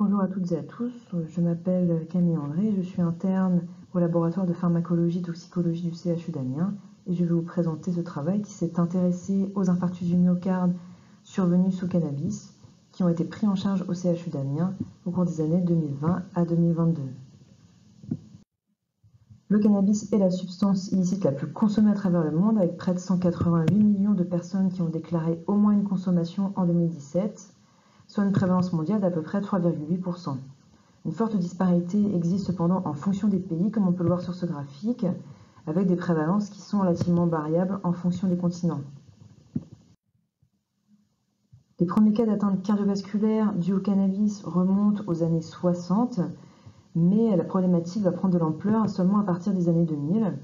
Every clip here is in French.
Bonjour à toutes et à tous, je m'appelle Camille André, je suis interne au laboratoire de pharmacologie et toxicologie du CHU d'Amiens et je vais vous présenter ce travail qui s'est intéressé aux infarctus du myocarde survenus sous cannabis qui ont été pris en charge au CHU d'Amiens au cours des années 2020 à 2022. Le cannabis est la substance illicite la plus consommée à travers le monde avec près de 188 millions de personnes qui ont déclaré au moins une consommation en 2017, soit une prévalence mondiale d'à peu près 3,8%. Une forte disparité existe cependant en fonction des pays, comme on peut le voir sur ce graphique, avec des prévalences qui sont relativement variables en fonction des continents. Les premiers cas d'atteinte cardiovasculaire dus au cannabis remontent aux années 60, mais la problématique va prendre de l'ampleur seulement à partir des années 2000.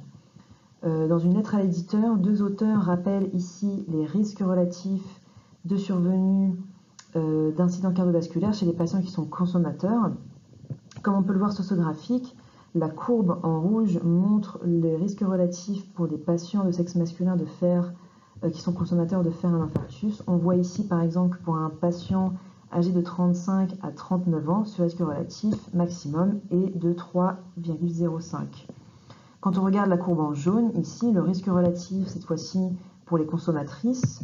Dans une lettre à l'éditeur, deux auteurs rappellent ici les risques relatifs de survenue d'incidents cardiovasculaires chez les patients qui sont consommateurs. Comme on peut le voir sur ce graphique, la courbe en rouge montre les risques relatifs pour des patients de sexe masculin qui sont consommateurs de faire un infarctus. On voit ici par exemple que pour un patient âgé de 35 à 39 ans, ce risque relatif maximum est de 3,05. Quand on regarde la courbe en jaune, ici, le risque relatif, cette fois-ci pour les consommatrices,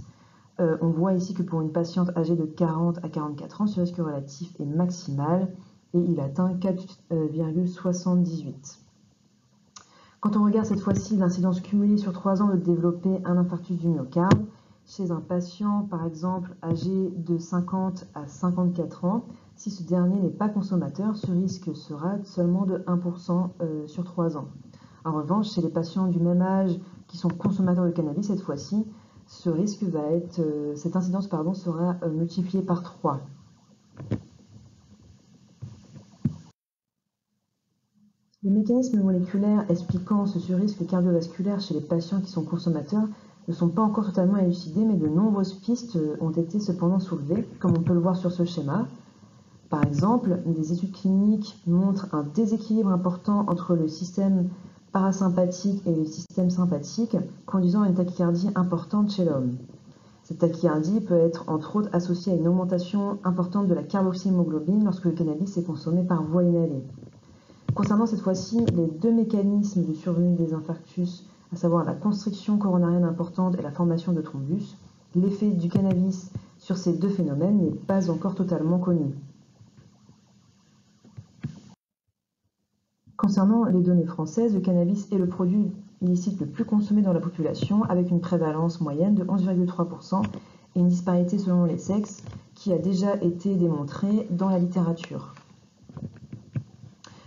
on voit ici que pour une patiente âgée de 40 à 44 ans, ce risque relatif est maximal et il atteint 4,78. Quand on regarde cette fois-ci l'incidence cumulée sur 3 ans de développer un infarctus du myocarde, chez un patient par exemple âgé de 50 à 54 ans, si ce dernier n'est pas consommateur, ce risque sera seulement de 1% sur 3 ans. En revanche, chez les patients du même âge qui sont consommateurs de cannabis, cette fois-ci, cette incidence sera multipliée par 3. Les mécanismes moléculaires expliquant ce surrisque cardiovasculaire chez les patients qui sont consommateurs ne sont pas encore totalement élucidés, mais de nombreuses pistes ont été cependant soulevées, comme on peut le voir sur ce schéma. Par exemple, des études cliniques montrent un déséquilibre important entre le système parasympathique et le système sympathique, conduisant à une tachycardie importante chez l'homme. Cette tachycardie peut être entre autres associée à une augmentation importante de la carboxyhémoglobine lorsque le cannabis est consommé par voie inhalée. Concernant cette fois-ci les deux mécanismes de survenue des infarctus, à savoir la constriction coronarienne importante et la formation de thrombus, l'effet du cannabis sur ces deux phénomènes n'est pas encore totalement connu. Concernant les données françaises, le cannabis est le produit illicite le plus consommé dans la population, avec une prévalence moyenne de 11,3% et une disparité selon les sexes qui a déjà été démontrée dans la littérature.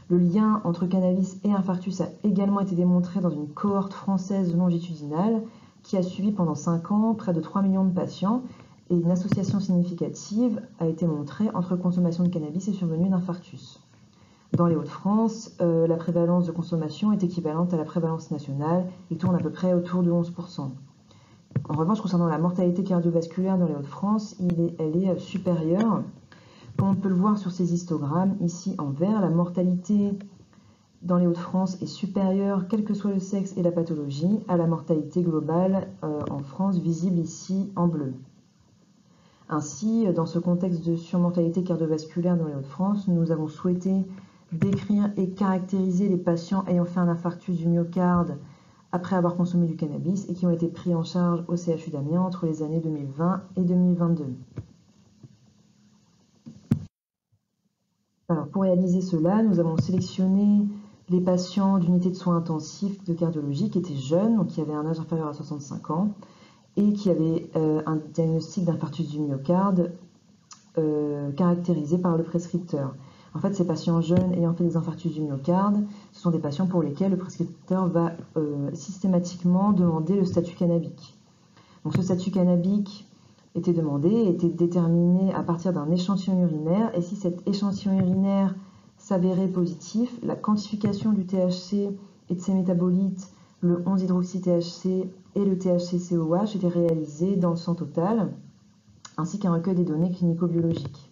Le lien entre cannabis et infarctus a également été démontré dans une cohorte française longitudinale qui a suivi pendant 5 ans près de 3 millions de patients et une association significative a été montrée entre consommation de cannabis et survenue d'infarctus. Dans les Hauts-de-France, la prévalence de consommation est équivalente à la prévalence nationale et tourne à peu près autour de 11%. En revanche, concernant la mortalité cardiovasculaire dans les Hauts-de-France, elle est supérieure. Comme on peut le voir sur ces histogrammes, ici en vert, la mortalité dans les Hauts-de-France est supérieure, quel que soit le sexe et la pathologie, à la mortalité globale en France, visible ici en bleu. Ainsi, dans ce contexte de surmortalité cardiovasculaire dans les Hauts-de-France, nous avons souhaité décrire et caractériser les patients ayant fait un infarctus du myocarde après avoir consommé du cannabis et qui ont été pris en charge au CHU d'Amiens entre les années 2020 et 2022. Alors, pour réaliser cela, nous avons sélectionné les patients d'unité de soins intensifs de cardiologie qui étaient jeunes, donc qui avaient un âge inférieur à 65 ans, et qui avaient un diagnostic d'infarctus du myocarde caractérisé par le prescripteur. En fait, ces patients jeunes ayant fait des infarctus du myocarde, ce sont des patients pour lesquels le prescripteur va systématiquement demander le statut cannabique. Donc ce statut cannabique était demandé, était déterminé à partir d'un échantillon urinaire, et si cet échantillon urinaire s'avérait positif, la quantification du THC et de ses métabolites, le 11-hydroxy-THC et le THC-COH, était réalisée dans le sang total, ainsi qu'un recueil des données clinico-biologiques.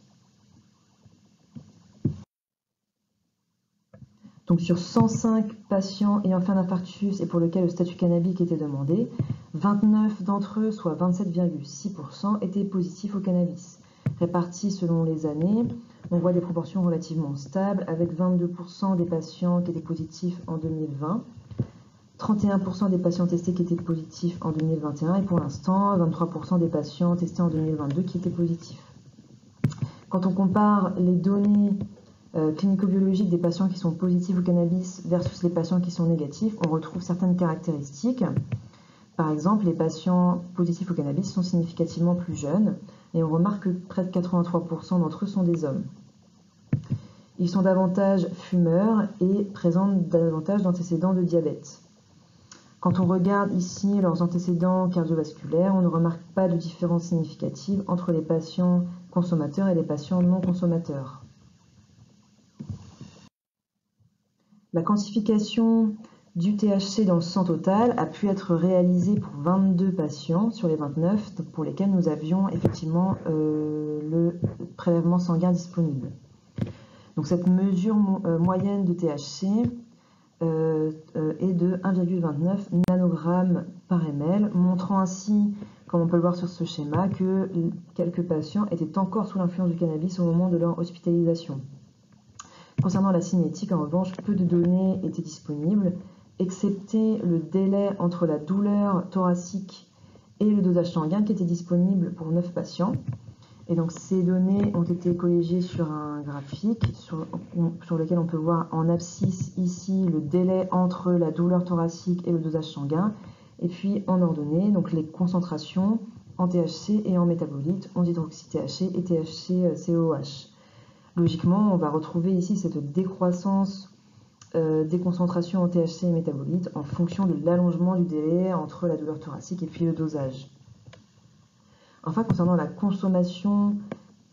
Donc sur 105 patients ayant fait un infarctus et pour lequel le statut cannabique était demandé, 29 d'entre eux, soit 27,6%, étaient positifs au cannabis. répartis selon les années, on voit des proportions relativement stables, avec 22% des patients qui étaient positifs en 2020, 31% des patients testés qui étaient positifs en 2021 et pour l'instant 23% des patients testés en 2022 qui étaient positifs. Quand on compare les données clinico-biologiques des patients qui sont positifs au cannabis versus les patients qui sont négatifs, on retrouve certaines caractéristiques. Par exemple, les patients positifs au cannabis sont significativement plus jeunes et on remarque que près de 83% d'entre eux sont des hommes. Ils sont davantage fumeurs et présentent davantage d'antécédents de diabète. Quand on regarde ici leurs antécédents cardiovasculaires, on ne remarque pas de différence significative entre les patients consommateurs et les patients non consommateurs. La quantification du THC dans le sang total a pu être réalisée pour 22 patients sur les 29 pour lesquels nous avions effectivement le prélèvement sanguin disponible. Donc cette mesure moyenne de THC est de 1,29 nanogrammes par ml, montrant ainsi, comme on peut le voir sur ce schéma, que quelques patients étaient encore sous l'influence du cannabis au moment de leur hospitalisation. Concernant la cinétique, en revanche, peu de données étaient disponibles, excepté le délai entre la douleur thoracique et le dosage sanguin qui était disponible pour 9 patients. Et donc ces données ont été colligées sur un graphique sur lequel on peut voir en abscisse ici le délai entre la douleur thoracique et le dosage sanguin, et puis en ordonnée, donc les concentrations en THC et en métabolites, en hydroxy-THC et THC-COH. Logiquement, on va retrouver ici cette décroissance des concentrations en THC et métabolites en fonction de l'allongement du délai entre la douleur thoracique et puis le dosage. Enfin, concernant la consommation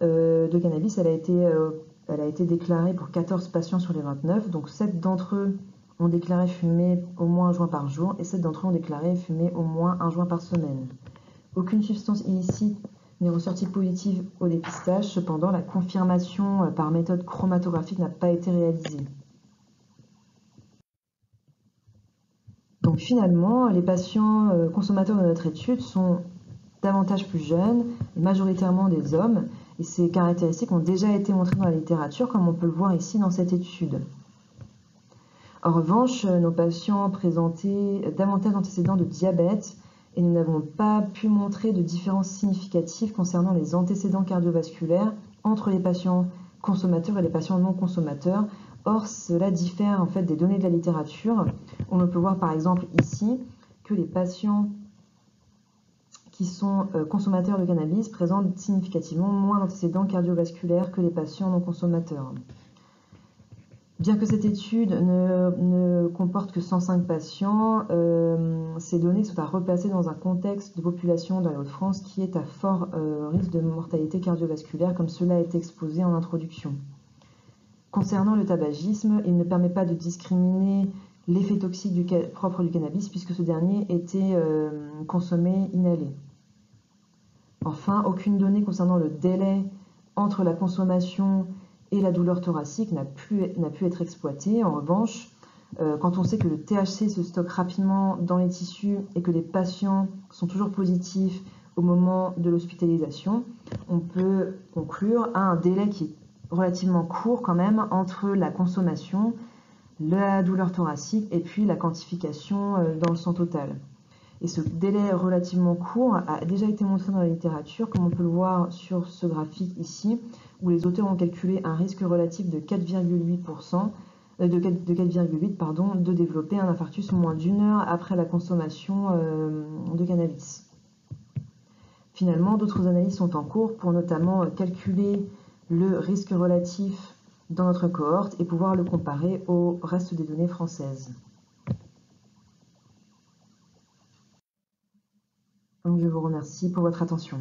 de cannabis, elle a été déclarée pour 14 patients sur les 29, donc 7 d'entre eux ont déclaré fumer au moins un joint par jour et 7 d'entre eux ont déclaré fumer au moins un joint par semaine. Aucune substance illicite n'est ressortie positive au dépistage, cependant la confirmation par méthode chromatographique n'a pas été réalisée. Donc finalement, les patients consommateurs de notre étude sont davantage plus jeunes, majoritairement des hommes, et ces caractéristiques ont déjà été montrées dans la littérature, comme on peut le voir ici dans cette étude. En revanche, nos patients présentaient davantage d'antécédents de diabète, et nous n'avons pas pu montrer de différence significative concernant les antécédents cardiovasculaires entre les patients consommateurs et les patients non consommateurs. Or, cela diffère en fait des données de la littérature. On peut voir par exemple ici que les patients qui sont consommateurs de cannabis présentent significativement moins d'antécédents cardiovasculaires que les patients non consommateurs. Bien que cette étude ne comporte que 105 patients, ces données sont à replacer dans un contexte de population dans les Hauts-de-France qui est à fort risque de mortalité cardiovasculaire, comme cela a été exposé en introduction. Concernant le tabagisme, il ne permet pas de discriminer l'effet toxique propre du cannabis puisque ce dernier était consommé inhalé. Enfin, aucune donnée concernant le délai entre la consommation et la douleur thoracique n'a pu être exploitée. En revanche, quand on sait que le THC se stocke rapidement dans les tissus et que les patients sont toujours positifs au moment de l'hospitalisation, on peut conclure à un délai qui est relativement court quand même entre la consommation, la douleur thoracique et puis la quantification dans le sang total. Et ce délai relativement court a déjà été montré dans la littérature, comme on peut le voir sur ce graphique ici, où les auteurs ont calculé un risque relatif de 4,8% de développer un infarctus moins d'1 heure après la consommation de cannabis. Finalement, d'autres analyses sont en cours pour notamment calculer le risque relatif dans notre cohorte et pouvoir le comparer au reste des données françaises. Donc, je vous remercie pour votre attention.